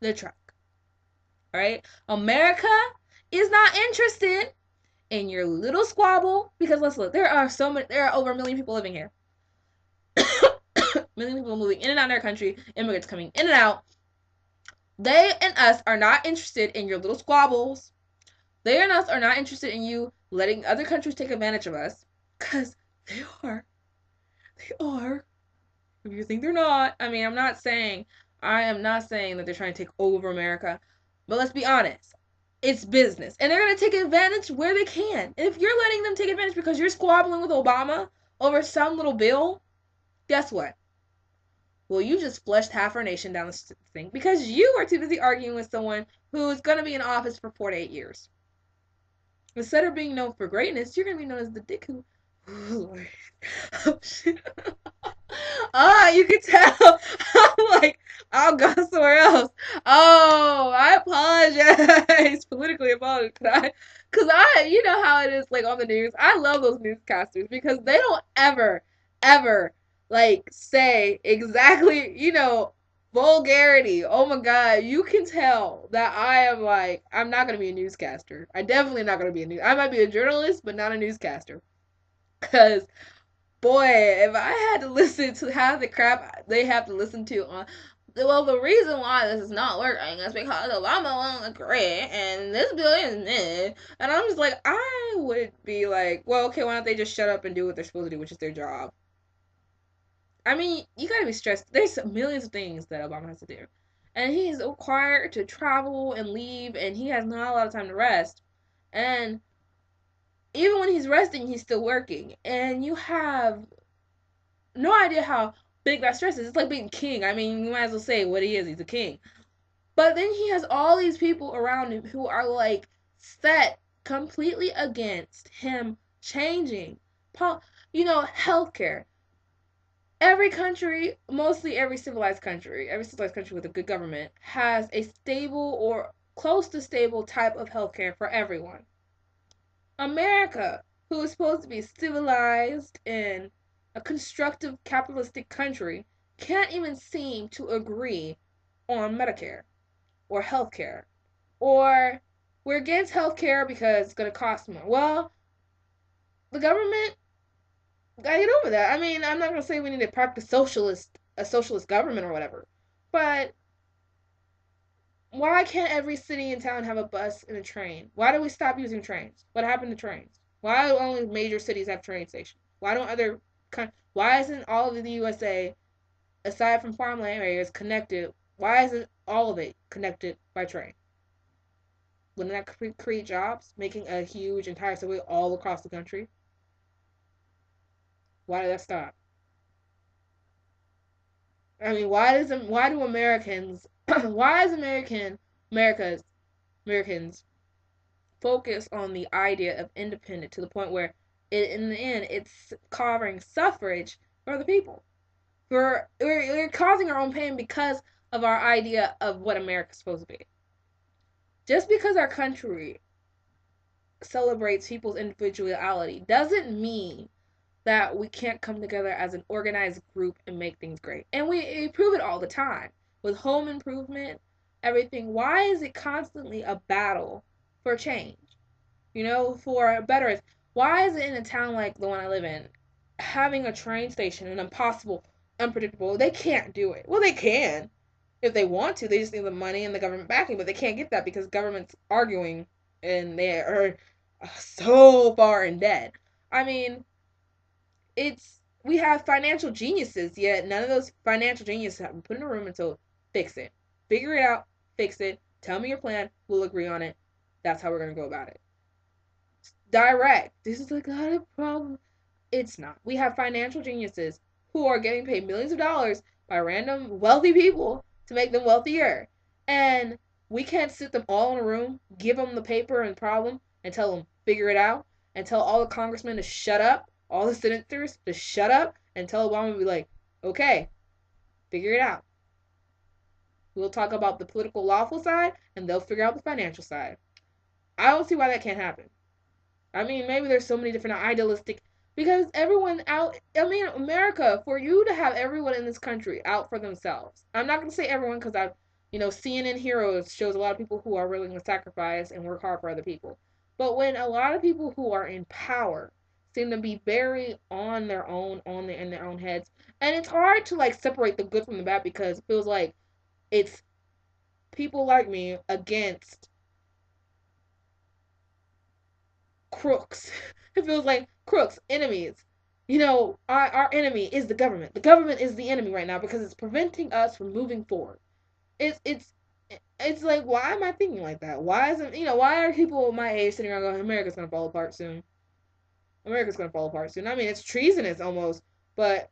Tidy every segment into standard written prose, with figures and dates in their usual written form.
the truck. All right? America is not interested in your little squabble because let's look, there are over a million people living here. Million people moving in and out of their country, immigrants coming in and out. They and us are not interested in your little squabbles. They and us are not interested in you letting other countries take advantage of us. Because they are. They are. If you think they're not, I mean, I am not saying that they're trying to take over America. But let's be honest. It's business. And they're going to take advantage where they can. And if you're letting them take advantage because you're squabbling with Obama over some little bill, guess what? Well, you just flushed half our nation down the thing because you are too busy arguing with someone who is going to be in office for 4 to 8 years. Instead of being known for greatness, you're going to be known as the dick who. Oh, Lord. Oh, shit. You can tell. I'm like, I'll go somewhere else. Oh, I apologize. Politically apologize. You know how it is, like, on the news. I love those newscasters because they don't ever, like, say exactly, vulgarity. Oh my God. You can tell that I'm not going to be a newscaster. I definitely not going to be I might be a journalist, but not a newscaster. Because boy, if I had to listen to half the crap they have to listen to on, well, the reason why this is not working is because Obama won't agree, and this bill is this, and I'm just like, I would be like, well, okay, why don't they just shut up and do what they're supposed to do, which is their job? I mean, you gotta be stressed. There's millions of things that Obama has to do, and he's required to travel and leave, and he has not a lot of time to rest, and even when he's resting, he's still working, and you have no idea how big that stress is. It's like being king. I mean, you might as well say what he is. He's a king. But then he has all these people around him who are like set completely against him changing. Healthcare. Every country, mostly every civilized country with a good government, has a stable or close to stable type of healthcare for everyone. America, who is supposed to be civilized and a constructive capitalistic country, can't even seem to agree on Medicare or healthcare. Or we're against healthcare because it's going to cost more. Well, the government gotta get over that. I mean, I'm not going to say we need to practice a socialist government or whatever, but why can't every city and town have a bus and a train? Why do we stop using trains? What happened to trains? Why do only major cities have train stations? Why isn't all of the USA, aside from farmland areas, connected? Why isn't all of it connected by train? Wouldn't that create jobs, making a huge entire subway all across the country? Why did that stop? I mean, why do Americans why is Americans focus on the idea of independence to the point where in the end it's covering suffrage for the people. We're causing our own pain because of our idea of what America's supposed to be. Just because our country celebrates people's individuality doesn't mean that we can't come together as an organized group and make things great. And we prove it all the time with home improvement, everything. Why is it constantly a battle for change? For better. Why is it in a town like the one I live in, having a train station an impossible, unpredictable? They can't do it. Well, they can if they want to. They just need the money and the government backing, but they can't get that because government's arguing and they are so far in debt. I mean, we have financial geniuses, yet none of those financial geniuses have been put in a room until fix it. Figure it out, fix it, tell me your plan, we'll agree on it. That's how we're gonna go about it. Direct. This is like not a problem. It's not. We have financial geniuses who are getting paid millions of dollars by random wealthy people to make them wealthier. And we can't sit them all in a room, give them the paper and problem, and tell them figure it out, and tell all the congressmen to shut up, all the senators to shut up, and tell Obama to be like, okay, figure it out. We'll talk about the political lawful side, and they'll figure out the financial side. I don't see why that can't happen. I mean, maybe there's so many different idealistic because everyone out. I mean, America, for you to have everyone in this country out for themselves. I'm not gonna say everyone because CNN Heroes shows a lot of people who are willing to sacrifice and work hard for other people. But when a lot of people who are in power seem to be very on their own, in their own heads, and it's hard to like separate the good from the bad because it feels like it's people like me against crooks. It feels like crooks, enemies. Our enemy is the government. The government is the enemy right now because it's preventing us from moving forward. It's it's it's like, why am I thinking like that? Why are people my age sitting around going, America's gonna fall apart soon? America's gonna fall apart soon. I mean, it's treasonous almost, but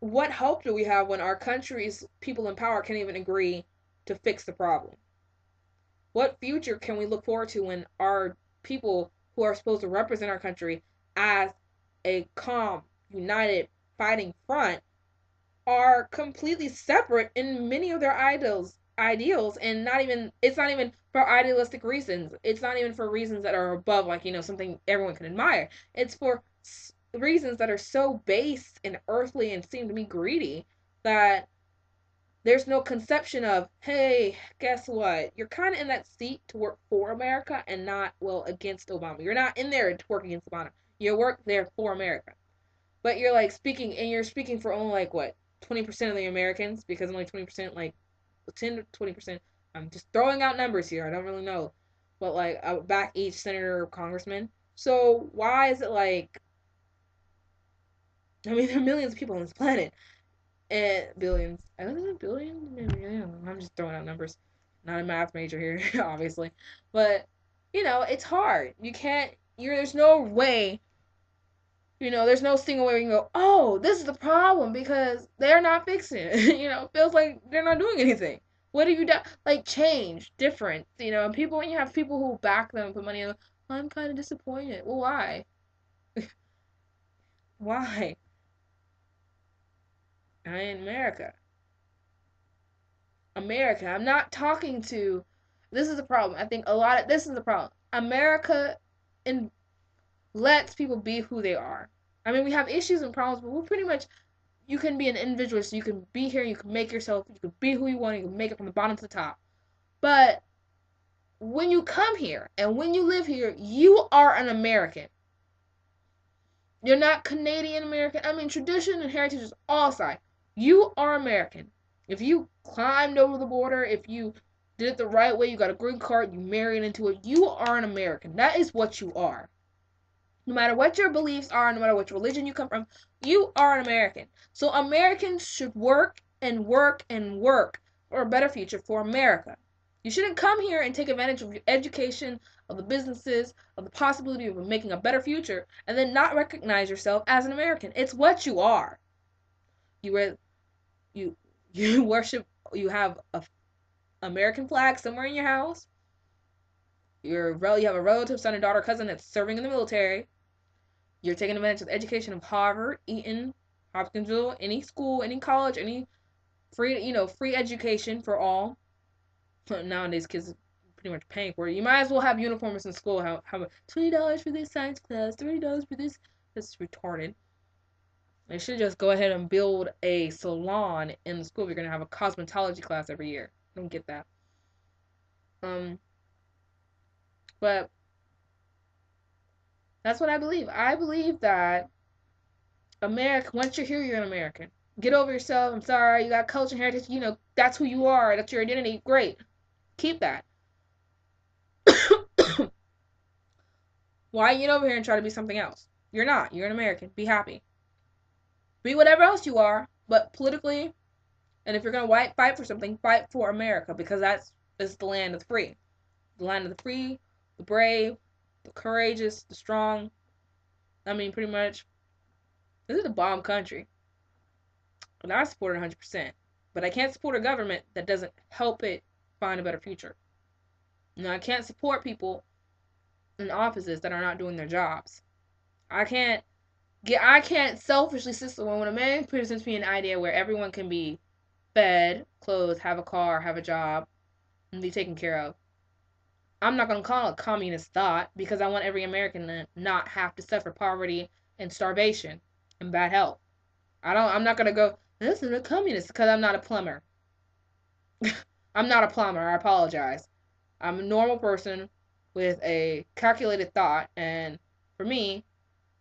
what hope do we have when our country's people in power can't even agree to fix the problem? What future can we look forward to when our people who are supposed to represent our country as a calm, united, fighting front are completely separate in many of their ideals, and it's not even for idealistic reasons. It's not even for reasons that are above, like, something everyone can admire. It's for reasons that are so base and earthly and seem to me greedy that there's no conception of, hey, guess what? You're kind of in that seat to work for America and not, well, against Obama. You're not in there to work against Obama. You work there for America. But you're like you're speaking for only like what, 20% of the Americans, because only 20%, like 10 to 20%. I'm just throwing out numbers here. I don't really know, but like I would back each senator or congressman. So why is it like? I mean, there are millions of people on this planet and billions. I don't know, billions. Maybe, I don't know. I'm just throwing out numbers. Not a math major here, obviously, but it's hard. You can't. There's no way. There's no single way we can go, oh, this is the problem because they're not fixing it. It feels like they're not doing anything. What have you done? Like, change, different, and when you have people who back them and put money in, I'm kind of disappointed. Well, why? Why? I in America. America. I'm not talking to, this is the problem. I think this is the problem. America in lets people be who they are. I mean, we have issues and problems, but we're pretty much, you can be an individualist. You can be here. You can make yourself. You can be who you want. You can make it from the bottom to the top. But when you come here and when you live here, you are an American. You're not Canadian American. I mean, tradition and heritage is all aside. You are American. If you climbed over the border, if you did it the right way, you got a green card, you married into it, you are an American. That is what you are. No matter what your beliefs are, no matter what religion you come from, you are an American. So Americans should work and work and work for a better future for America. You shouldn't come here and take advantage of your education, of the businesses, of the possibility of making a better future, and then not recognize yourself as an American. It's what you are. You you worship. You have a American flag somewhere in your house. You have a relative, son or daughter, cousin that's serving in the military. You're taking advantage of the education of Harvard, Eton, Hopkinsville, any school, any college, any free education for all. Nowadays, kids are pretty much paying for it. You might as well have uniforms in school. How $20 for this science class, $30 for this. That's retarded. They should just go ahead and build a salon in the school if you're gonna have a cosmetology class every year. I don't get that. Um, but that's what I believe. I believe that America, once you're here, you're an American. Get over yourself. I'm sorry, you got culture and heritage. That's who you are. That's your identity. Great. Keep that. Why get over here and try to be something else? You're not. You're an American. Be happy. Be whatever else you are, but politically, and if you're going to fight for something, fight for America, because is the land of the free. The land of the free, the brave, the courageous, the strong. I mean, pretty much, this is a bomb country. And I support it 100%. But I can't support a government that doesn't help it find a better future. I can't support people in offices that are not doing their jobs. I can't selfishly when a man presents me an idea where everyone can be fed, clothed, have a car, have a job, and be taken care of. I'm not going to call it communist thought because I want every American to not have to suffer poverty and starvation and bad health. I'm not going to go, this is a communist because I'm not a plumber. I'm not a plumber. I apologize. I'm a normal person with a calculated thought, and for me,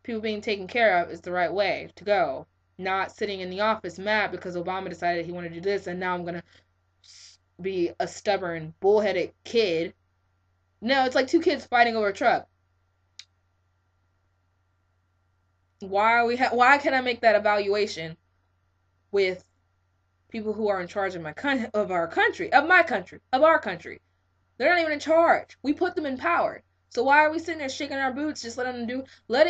people being taken care of is the right way to go. Not sitting in the office mad because Obama decided he wanted to do this, and now I'm gonna be a stubborn, bullheaded kid. No, it's like two kids fighting over a truck. Why can I make that evaluation with people who are in charge of our country, of our country? They're not even in charge. We put them in power. So why are we sitting there shaking our boots, just letting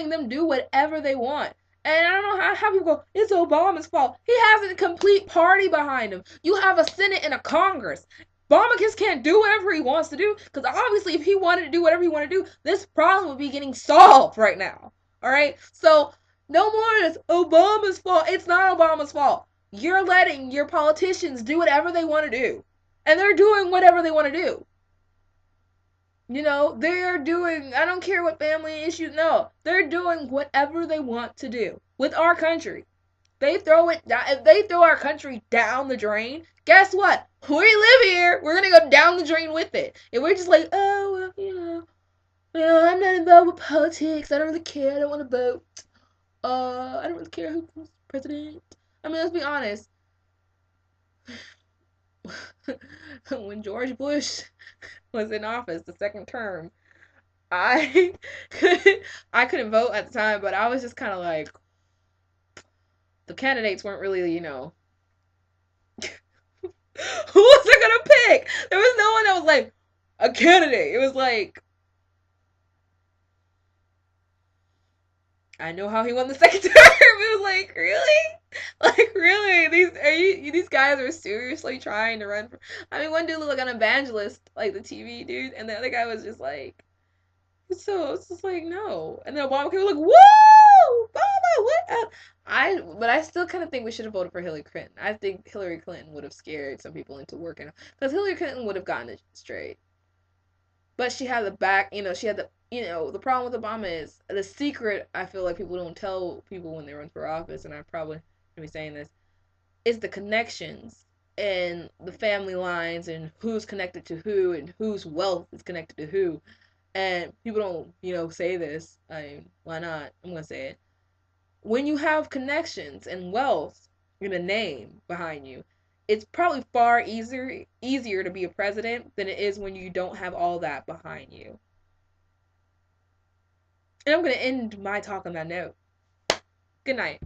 them do whatever they want? And I don't know how people go, it's Obama's fault. He has a complete party behind him. You have a Senate and a Congress. Obama just can't do whatever he wants to do, because obviously if he wanted to do whatever he wanted to do, this problem would be getting solved right now. All right? So no more of this Obama's fault. It's not Obama's fault. You're letting your politicians do whatever they want to do. And they're doing whatever they want to do. They're doing, I don't care what family issues, no, they're doing whatever they want to do with our country. If they throw our country down the drain, guess what? We live here. We're going to go down the drain with it. If we're just like, oh, well, I'm not involved with politics. I don't really care. I don't want to vote. I don't really care who's president. I mean, let's be honest. When George Bush was in office, the second term, I I couldn't vote at the time, but I was just kind of like, the candidates weren't really, who was I gonna pick? There was no one that was like a candidate. It was like, I know how he won the second term. It was like, really? Like, really? These guys are seriously trying to run for, I mean, one dude looked like an evangelist, like the TV dude, and the other guy was just like, so it's just like, no. And then Obama came like, whoa, Obama, what? But I still kind of think we should have voted for Hillary Clinton. I think Hillary Clinton would have scared some people into working, because Hillary Clinton would have gotten it straight. But she had the back, she had the problem with Obama is the secret. I feel like people don't tell people when they run for office, and I probably should be saying this, is the connections and the family lines and who's connected to who and whose wealth is connected to who. And people don't, say this. I mean, why not? I'm gonna say it. When you have connections and wealth and a name behind you, it's probably far easier to be a president than it is when you don't have all that behind you. And I'm gonna end my talk on that note. Good night.